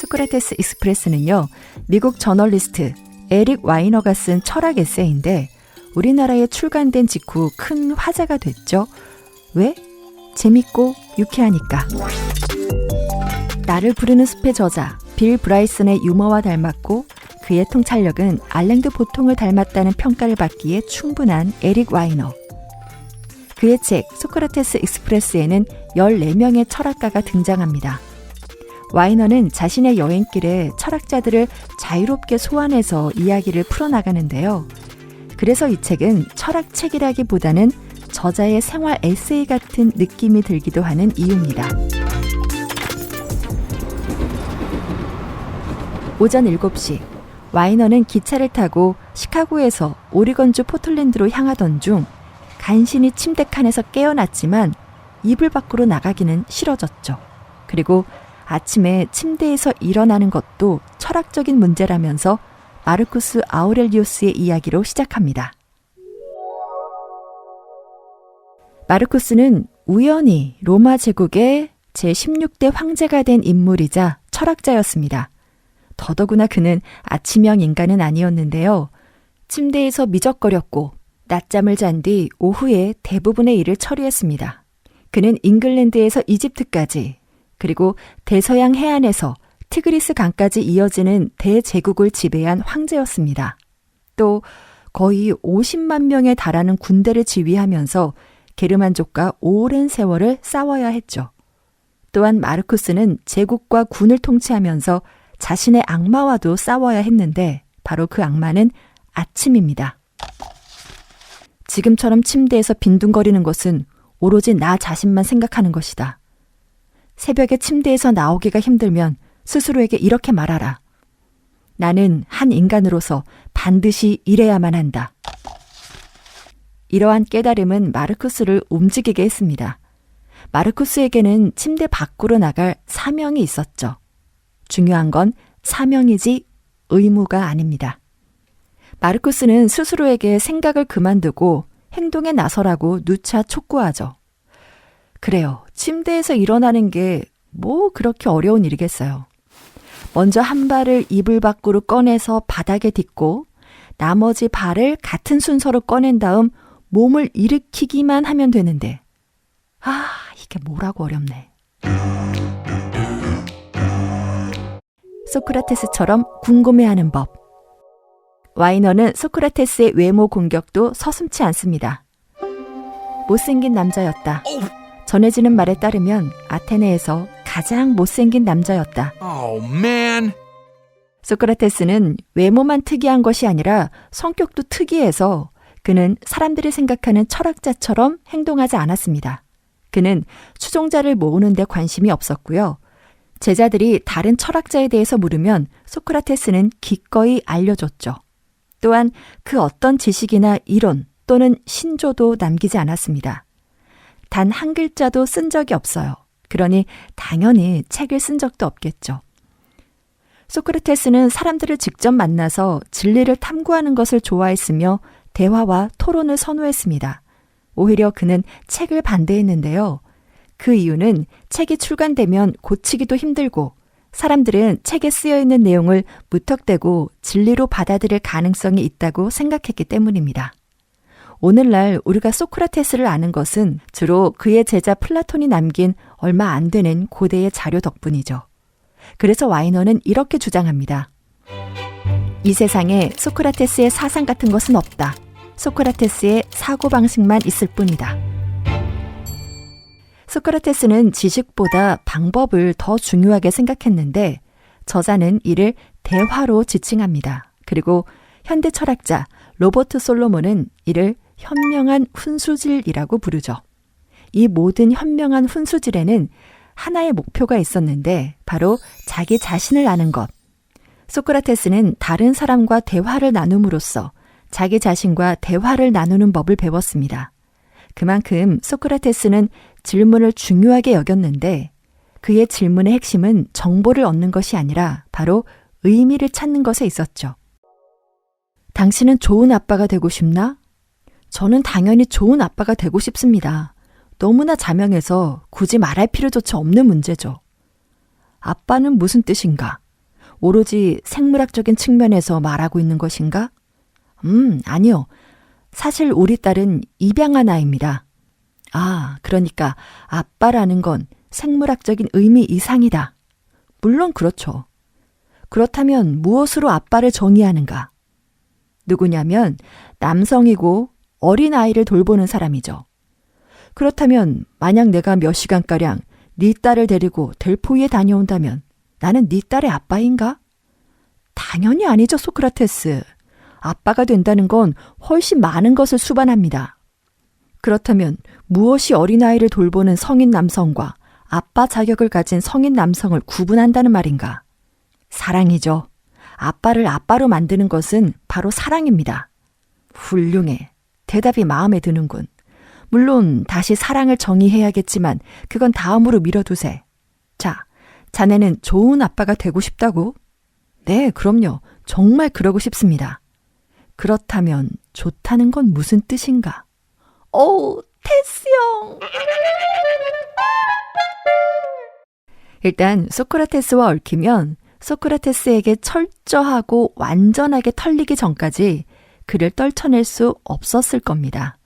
소크라테스 익스프레스는요, 미국 저널리스트 에릭 와이너가 쓴 철학 에세이인데 우리나라에 출간된 직후 큰 화제가 됐죠. 왜? 재밌고 유쾌하니까. 나를 부르는 숲의 저자 빌 브라이슨의 유머와 닮았고 그의 통찰력은 알랭드 보통을 닮았다는 평가를 받기에 충분한 에릭 와이너. 그의 책 소크라테스 익스프레스에는 14명의 철학가가 등장합니다. 와이너는 자신의 여행길에 철학자들을 자유롭게 소환해서 이야기를 풀어나가는데요. 그래서 이 책은 철학책이라기보다는 저자의 생활 에세이 같은 느낌이 들기도 하는 이유입니다. 오전 7시, 와이너는 기차를 타고 시카고에서 오리건주 포틀랜드로 향하던 중 간신히 침대 칸에서 깨어났지만 이불 밖으로 나가기는 싫어졌죠. 그리고 아침에 침대에서 일어나는 것도 철학적인 문제라면서 마르쿠스 아우렐리우스의 이야기로 시작합니다. 마르쿠스는 우연히 로마 제국의 제16대 황제가 된 인물이자 철학자였습니다. 더더구나 그는 아침형 인간은 아니었는데요. 침대에서 미적거렸고 낮잠을 잔 뒤 오후에 대부분의 일을 처리했습니다. 그는 잉글랜드에서 이집트까지 그리고 대서양 해안에서 티그리스 강까지 이어지는 대제국을 지배한 황제였습니다. 또 거의 50만 명에 달하는 군대를 지휘하면서 게르만족과 오랜 세월을 싸워야 했죠. 또한 마르쿠스는 제국과 군을 통치하면서 자신의 악마와도 싸워야 했는데 바로 그 악마는 아침입니다. 지금처럼 침대에서 빈둥거리는 것은 오로지 나 자신만 생각하는 것이다. 새벽에 침대에서 나오기가 힘들면 스스로에게 이렇게 말하라. 나는 한 인간으로서 반드시 일해야만 한다. 이러한 깨달음은 마르쿠스를 움직이게 했습니다. 마르쿠스에게는 침대 밖으로 나갈 사명이 있었죠. 중요한 건 사명이지 의무가 아닙니다. 마르쿠스는 스스로에게 생각을 그만두고 행동에 나서라고 누차 촉구하죠. 그래요. 침대에서 일어나는 게 뭐 그렇게 어려운 일이겠어요. 먼저 한 발을 이불 밖으로 꺼내서 바닥에 딛고 나머지 발을 같은 순서로 꺼낸 다음 몸을 일으키기만 하면 되는데 이게 뭐라고 어렵네. 소크라테스처럼 궁금해하는 법. 와이너는 소크라테스의 외모 공격도 서슴지 않습니다. 못생긴 남자였다. 전해지는 말에 따르면 아테네에서 가장 못생긴 남자였다. Oh, man. 소크라테스는 외모만 특이한 것이 아니라 성격도 특이해서 그는 사람들이 생각하는 철학자처럼 행동하지 않았습니다. 그는 추종자를 모으는 데 관심이 없었고요. 제자들이 다른 철학자에 대해서 물으면 소크라테스는 기꺼이 알려줬죠. 또한 그 어떤 지식이나 이론 또는 신조도 남기지 않았습니다. 단 한 글자도 쓴 적이 없어요. 그러니 당연히 책을 쓴 적도 없겠죠. 소크라테스는 사람들을 직접 만나서 진리를 탐구하는 것을 좋아했으며 대화와 토론을 선호했습니다. 오히려 그는 책을 반대했는데요. 그 이유는 책이 출간되면 고치기도 힘들고 사람들은 책에 쓰여있는 내용을 무턱대고 진리로 받아들일 가능성이 있다고 생각했기 때문입니다. 오늘날 우리가 소크라테스를 아는 것은 주로 그의 제자 플라톤이 남긴 얼마 안 되는 고대의 자료 덕분이죠. 그래서 와이너는 이렇게 주장합니다. 이 세상에 소크라테스의 사상 같은 것은 없다. 소크라테스의 사고방식만 있을 뿐이다. 소크라테스는 지식보다 방법을 더 중요하게 생각했는데 저자는 이를 대화로 지칭합니다. 그리고 현대 철학자 로버트 솔로몬은 이를 현명한 훈수질이라고 부르죠. 이 모든 현명한 훈수질에는 하나의 목표가 있었는데 바로 자기 자신을 아는 것. 소크라테스는 다른 사람과 대화를 나눔으로써 자기 자신과 대화를 나누는 법을 배웠습니다. 그만큼 소크라테스는 질문을 중요하게 여겼는데 그의 질문의 핵심은 정보를 얻는 것이 아니라 바로 의미를 찾는 것에 있었죠. 당신은 좋은 아빠가 되고 싶나? 저는 당연히 좋은 아빠가 되고 싶습니다. 너무나 자명해서 굳이 말할 필요조차 없는 문제죠. 아빠는 무슨 뜻인가? 오로지 생물학적인 측면에서 말하고 있는 것인가? 아니요. 사실 우리 딸은 입양한 아이입니다. 아, 그러니까 아빠라는 건 생물학적인 의미 이상이다. 물론 그렇죠. 그렇다면 무엇으로 아빠를 정의하는가? 누구냐면 남성이고 어린 아이를 돌보는 사람이죠. 그렇다면 만약 내가 몇 시간가량 네 딸을 데리고 델포이에 다녀온다면 나는 네 딸의 아빠인가? 당연히 아니죠, 소크라테스. 아빠가 된다는 건 훨씬 많은 것을 수반합니다. 그렇다면 무엇이 어린아이를 돌보는 성인 남성과 아빠 자격을 가진 성인 남성을 구분한다는 말인가? 사랑이죠. 아빠를 아빠로 만드는 것은 바로 사랑입니다. 훌륭해. 대답이 마음에 드는군. 물론 다시 사랑을 정의해야겠지만 그건 다음으로 미뤄두세. 자, 자네는 좋은 아빠가 되고 싶다고? 네, 그럼요. 정말 그러고 싶습니다. 그렇다면 좋다는 건 무슨 뜻인가? 테스 형! 일단 소크라테스와 얽히면 소크라테스에게 철저하고 완전하게 털리기 전까지 그를 떨쳐낼 수 없었을 겁니다.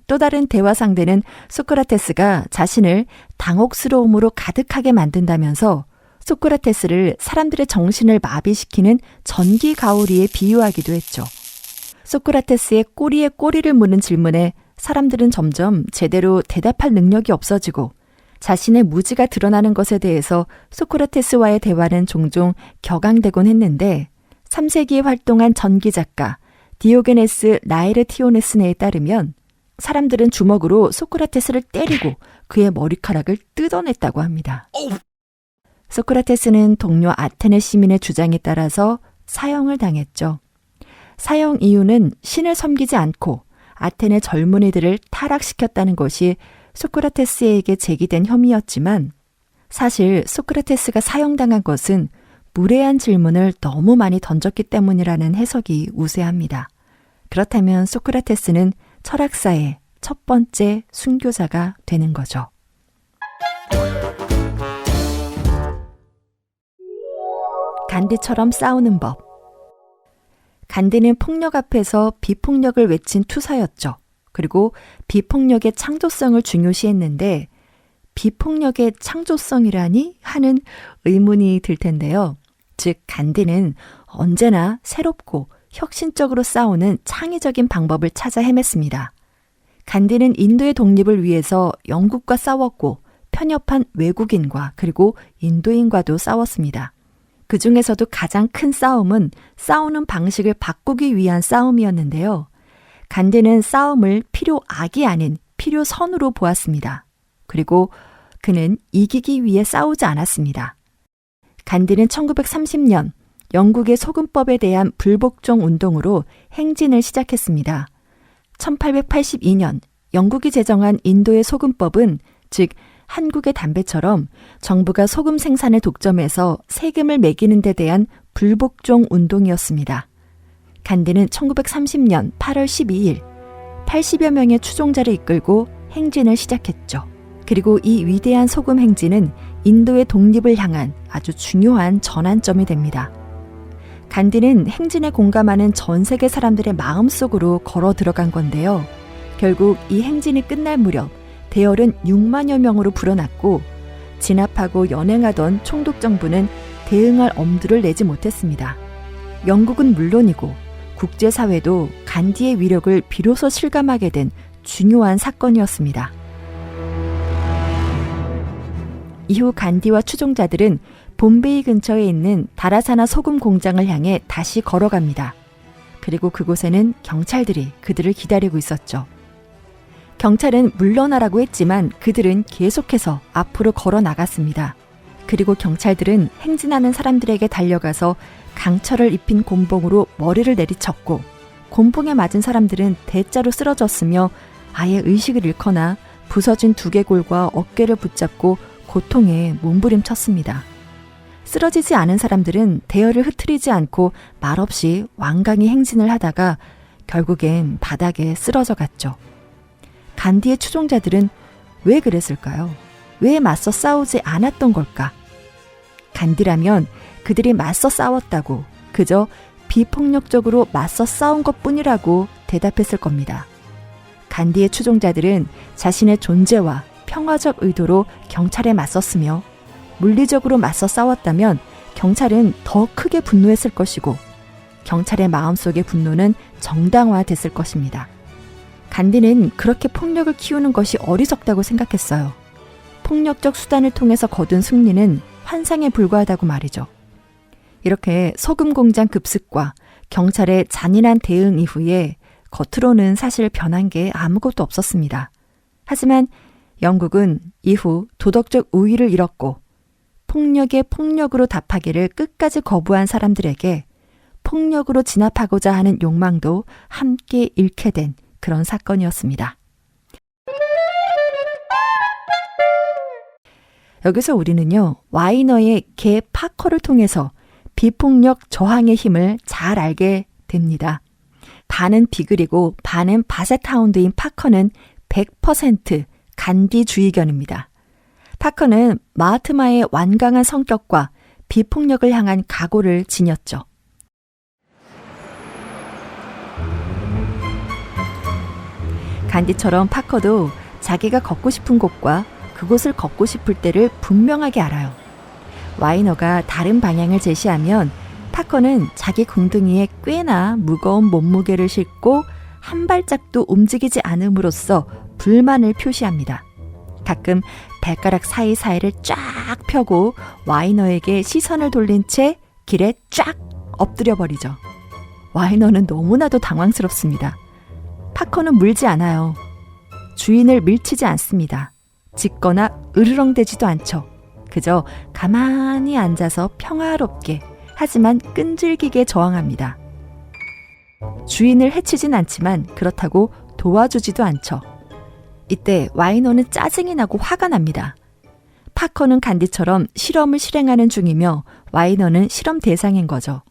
또 다른 대화 상대는 소크라테스가 자신을 당혹스러움으로 가득하게 만든다면서 소크라테스를 사람들의 정신을 마비시키는 전기 가오리에 비유하기도 했죠. 소크라테스의 꼬리에 꼬리를 무는 질문에 사람들은 점점 제대로 대답할 능력이 없어지고 자신의 무지가 드러나는 것에 대해서 소크라테스와의 대화는 종종 격앙되곤 했는데 3세기에 활동한 전기작가 디오게네스 라에르티오네스네에 따르면 사람들은 주먹으로 소크라테스를 때리고 그의 머리카락을 뜯어냈다고 합니다. 소크라테스는 동료 아테네 시민의 주장에 따라서 사형을 당했죠. 사형 이유는 신을 섬기지 않고 아테네 젊은이들을 타락시켰다는 것이 소크라테스에게 제기된 혐의였지만 사실 소크라테스가 사형당한 것은 무례한 질문을 너무 많이 던졌기 때문이라는 해석이 우세합니다. 그렇다면 소크라테스는 철학사의 첫 번째 순교자가 되는 거죠. 간디처럼 싸우는 법. 간디는 폭력 앞에서 비폭력을 외친 투사였죠. 그리고 비폭력의 창조성을 중요시했는데 비폭력의 창조성이라니 하는 의문이 들 텐데요. 즉 간디는 언제나 새롭고 혁신적으로 싸우는 창의적인 방법을 찾아 헤맸습니다. 간디는 인도의 독립을 위해서 영국과 싸웠고 편협한 외국인과 그리고 인도인과도 싸웠습니다. 그 중에서도 가장 큰 싸움은 싸우는 방식을 바꾸기 위한 싸움이었는데요. 간디는 싸움을 필요악이 아닌 필요선으로 보았습니다. 그리고 그는 이기기 위해 싸우지 않았습니다. 간디는 1930년 영국의 소금법에 대한 불복종 운동으로 행진을 시작했습니다. 1882년 영국이 제정한 인도의 소금법은 즉 한국의 담배처럼 정부가 소금 생산을 독점해서 세금을 매기는 데 대한 불복종 운동이었습니다. 간디는 1930년 8월 12일 80여 명의 추종자를 이끌고 행진을 시작했죠. 그리고 이 위대한 소금 행진은 인도의 독립을 향한 아주 중요한 전환점이 됩니다. 간디는 행진에 공감하는 전 세계 사람들의 마음속으로 걸어 들어간 건데요. 결국 이 행진이 끝날 무렵 대열은 6만여 명으로 불어났고 진압하고 연행하던 총독 정부는 대응할 엄두를 내지 못했습니다. 영국은 물론이고 국제사회도 간디의 위력을 비로소 실감하게 된 중요한 사건이었습니다. 이후 간디와 추종자들은 봄베이 근처에 있는 다라사나 소금 공장을 향해 다시 걸어갑니다. 그리고 그곳에는 경찰들이 그들을 기다리고 있었죠. 경찰은 물러나라고 했지만 그들은 계속해서 앞으로 걸어 나갔습니다. 그리고 경찰들은 행진하는 사람들에게 달려가서 강철을 입힌 곤봉으로 머리를 내리쳤고 곤봉에 맞은 사람들은 대자로 쓰러졌으며 아예 의식을 잃거나 부서진 두개골과 어깨를 붙잡고 고통에 몸부림쳤습니다. 쓰러지지 않은 사람들은 대열을 흐트리지 않고 말없이 완강히 행진을 하다가 결국엔 바닥에 쓰러져 갔죠. 간디의 추종자들은 왜 그랬을까요? 왜 맞서 싸우지 않았던 걸까? 간디라면 그들이 맞서 싸웠다고, 그저 비폭력적으로 맞서 싸운 것뿐이라고 대답했을 겁니다. 간디의 추종자들은 자신의 존재와 평화적 의도로 경찰에 맞섰으며 물리적으로 맞서 싸웠다면 경찰은 더 크게 분노했을 것이고 경찰의 마음속의 분노는 정당화됐을 것입니다. 간디는 그렇게 폭력을 키우는 것이 어리석다고 생각했어요. 폭력적 수단을 통해서 거둔 승리는 환상에 불과하다고 말이죠. 이렇게 소금 공장 급습과 경찰의 잔인한 대응 이후에 겉으로는 사실 변한 게 아무것도 없었습니다. 하지만 영국은 이후 도덕적 우위를 잃었고 폭력에 폭력으로 답하기를 끝까지 거부한 사람들에게 폭력으로 진압하고자 하는 욕망도 함께 잃게 된 그런 사건이었습니다. 여기서 우리는요, 와이너의 개 파커를 통해서 비폭력 저항의 힘을 잘 알게 됩니다. 반은 비글이고 반은 바셋하운드인 파커는 100% 간디주의견입니다. 파커는 마하트마의 완강한 성격과 비폭력을 향한 각오를 지녔죠. 간디처럼 파커도 자기가 걷고 싶은 곳과 그곳을 걷고 싶을 때를 분명하게 알아요. 와이너가 다른 방향을 제시하면 파커는 자기 궁둥이에 꽤나 무거운 몸무게를 싣고 한 발짝도 움직이지 않음으로써 불만을 표시합니다. 가끔 발가락 사이사이를 쫙 펴고 와이너에게 시선을 돌린 채 길에 쫙 엎드려버리죠. 와이너는 너무나도 당황스럽습니다. 파커는 물지 않아요. 주인을 밀치지 않습니다. 짖거나 으르렁대지도 않죠. 그저 가만히 앉아서 평화롭게 하지만 끈질기게 저항합니다. 주인을 해치진 않지만 그렇다고 도와주지도 않죠. 이때 와이너는 짜증이 나고 화가 납니다. 파커는 간디처럼 실험을 실행하는 중이며 와이너는 실험 대상인 거죠.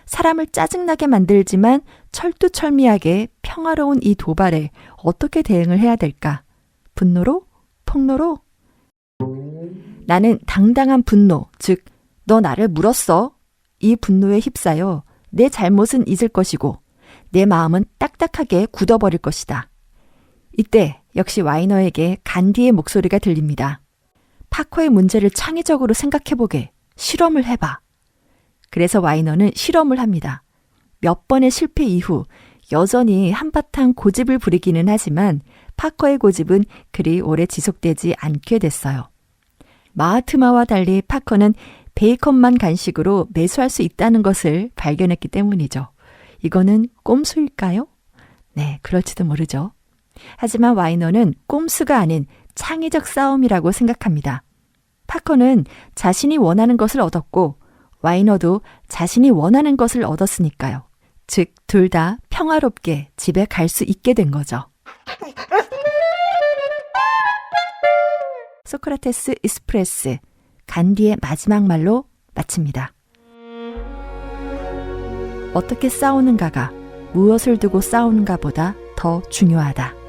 사람을 짜증나게 만들지만 철두철미하게 평화로운 이 도발에 어떻게 대응을 해야 될까? 분노로? 폭로로? 나는 당당한 분노, 즉 너 나를 물었어. 이 분노에 휩싸여 내 잘못은 잊을 것이고 내 마음은 딱딱하게 굳어버릴 것이다. 이때 역시 와이너에게 간디의 목소리가 들립니다. 파커의 문제를 창의적으로 생각해보게. 실험을 해봐. 그래서 와이너는 실험을 합니다. 몇 번의 실패 이후 여전히 한바탕 고집을 부리기는 하지만 파커의 고집은 그리 오래 지속되지 않게 됐어요. 마하트마와 달리 파커는 베이컨만 간식으로 매수할 수 있다는 것을 발견했기 때문이죠. 이거는 꼼수일까요? 네, 그럴지도 모르죠. 하지만 와이너는 꼼수가 아닌 창의적 싸움이라고 생각합니다. 파커는 자신이 원하는 것을 얻었고 와이너도 자신이 원하는 것을 얻었으니까요. 즉, 둘 다 평화롭게 집에 갈 수 있게 된 거죠. 소크라테스 익스프레스, 간디의 마지막 말로 마칩니다. 어떻게 싸우는가가 무엇을 두고 싸우는가보다 더 중요하다.